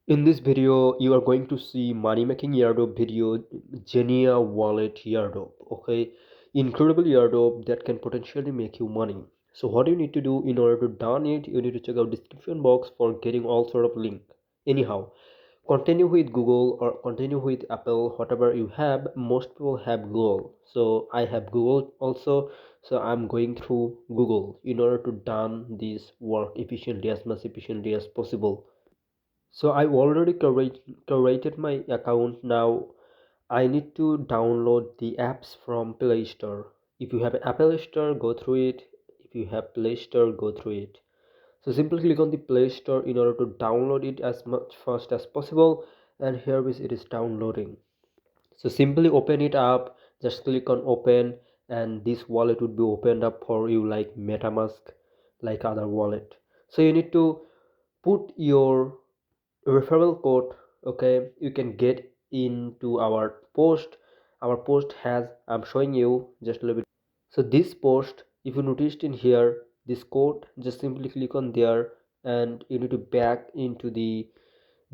In this video, you are going to see money making airdrop video, Xenea wallet airdrop. Okay, incredible airdrop that can potentially make you money. So what you need to do in order to down it, you need to check out description box for getting all sort of link. Anyhow, continue with Google or continue with Apple, whatever you have. Most people have Google, so I have Google also. So I'm going through Google in order to done this work efficiently, as much efficiently as possible. So I already curated my account. Now I need to download the apps from Play Store. If you have an Apple Store, go through it. If you have Play Store, go through it. So simply click on the Play Store in order to download it as much fast as possible. And here it is downloading. So simply open it up. Just click on open, and this wallet would be opened up for you like MetaMask, like other wallet. So you need to put your referral code. Okay, you can get into our post has, I'm showing you just a little bit. So this post, if you noticed in here, this code, just simply click on there, and you need to back into the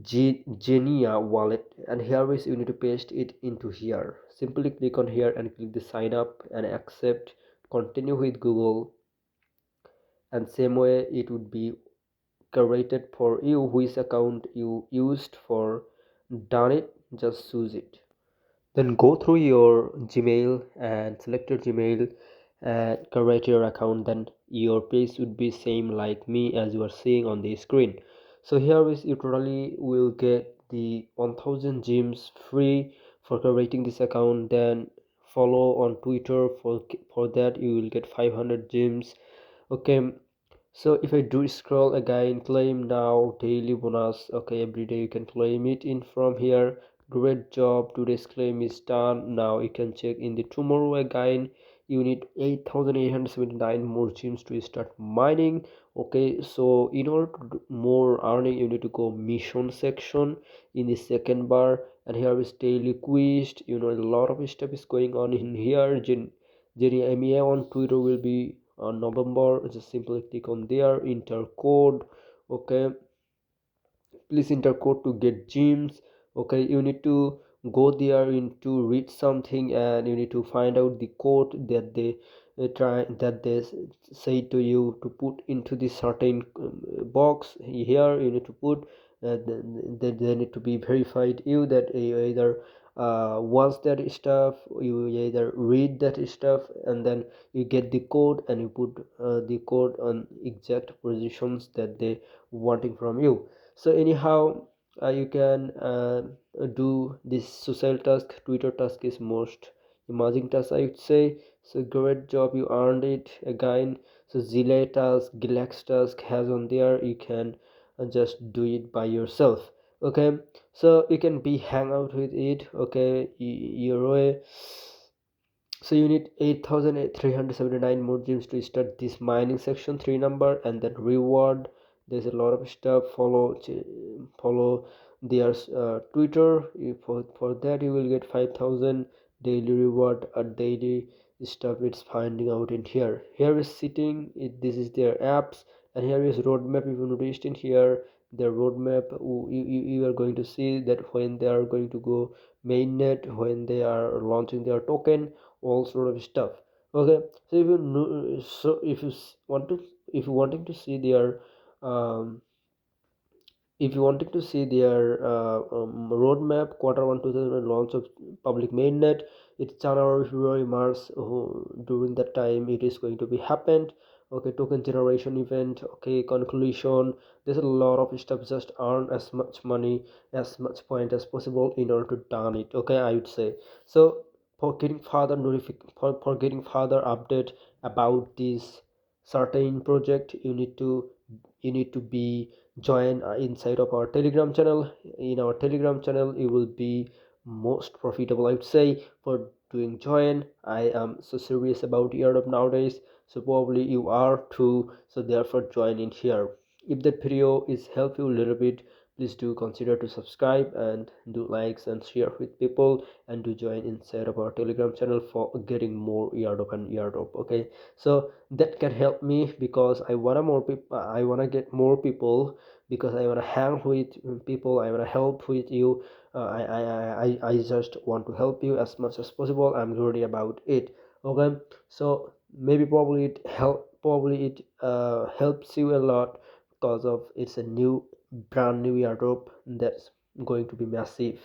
Xenea wallet, and here is you need to paste it into here. Simply click on here and click the sign up and accept, continue with Google, and same way it would be curated for you which account you used for done it. Just choose it, then go through your Gmail and select your Gmail and create your account. Then your page would be same like me as you are seeing on the screen. So here is you totally will get the 1000 gems free for creating this account. Then follow on Twitter, for that you will get 500 gems. Okay, so if I do scroll again, claim now daily bonus. Okay, every day you can claim it in from here. Great job, today's claim is done. Now you can check in the tomorrow again. You need 8879 more gems to start mining. Okay, so in order to do more earning, you need to go mission section in the second bar, and here is daily quest. A lot of stuff is going on in here. Jeremy on Twitter will be on November. Just simply click on there, enter code. Okay, please enter code to get gems. Okay, you need to go there to read something, and you need to find out the code that they say to you to put into the certain box. Here you need to put that they need to be verified you that you either watch that stuff, you either read that stuff, and then you get the code and you put the code on exact positions that they wanting from you. So anyhow, you can do this social task. Twitter task is most emerging task, I would say. So great job, you earned it again. So Zealy task, Galxe task has on there. You can just do it by yourself. Okay, so you can be hang out with it. Okay, your way. So you need 8379 more gems to start this mining section 3 number, and then reward. There's a lot of stuff. Follow their Twitter. For that you will get 5000 daily reward, a daily stuff. It's finding out in here. Here is sitting this is their apps, and here is roadmap. If you noticed in here their roadmap, you are going to see that when they are going to go mainnet, when they are launching their token, all sort of stuff. Okay, so if you know, so if you want to, if you wanting to see their um, if you wanted to see their roadmap, Q1 2000 launch of public mainnet, it's January, February, March. During that time it is going to be happened. Okay, token generation event. Okay, conclusion. There's a lot of stuff. Just earn as much money, as much point as possible in order to done it. Okay, I would say. So for getting further for getting further update about this certain project, you need to be join inside of our Telegram channel. In our Telegram channel you will be most profitable, I would say, for doing join. I am so serious about airdrop nowadays, so probably you are too. So therefore join in here. If that video is help you a little bit, please do consider to subscribe and do likes and share with people, and do join inside of our Telegram channel for getting more airdrop and airdrop. Okay, so that can help me because I wanna get more people because I want to hang with people, I want to help with you. I just want to help you as much as possible. I'm worried about it. Okay, so maybe probably it helps you a lot, because of it's a new brand new airdrop that's going to be massive.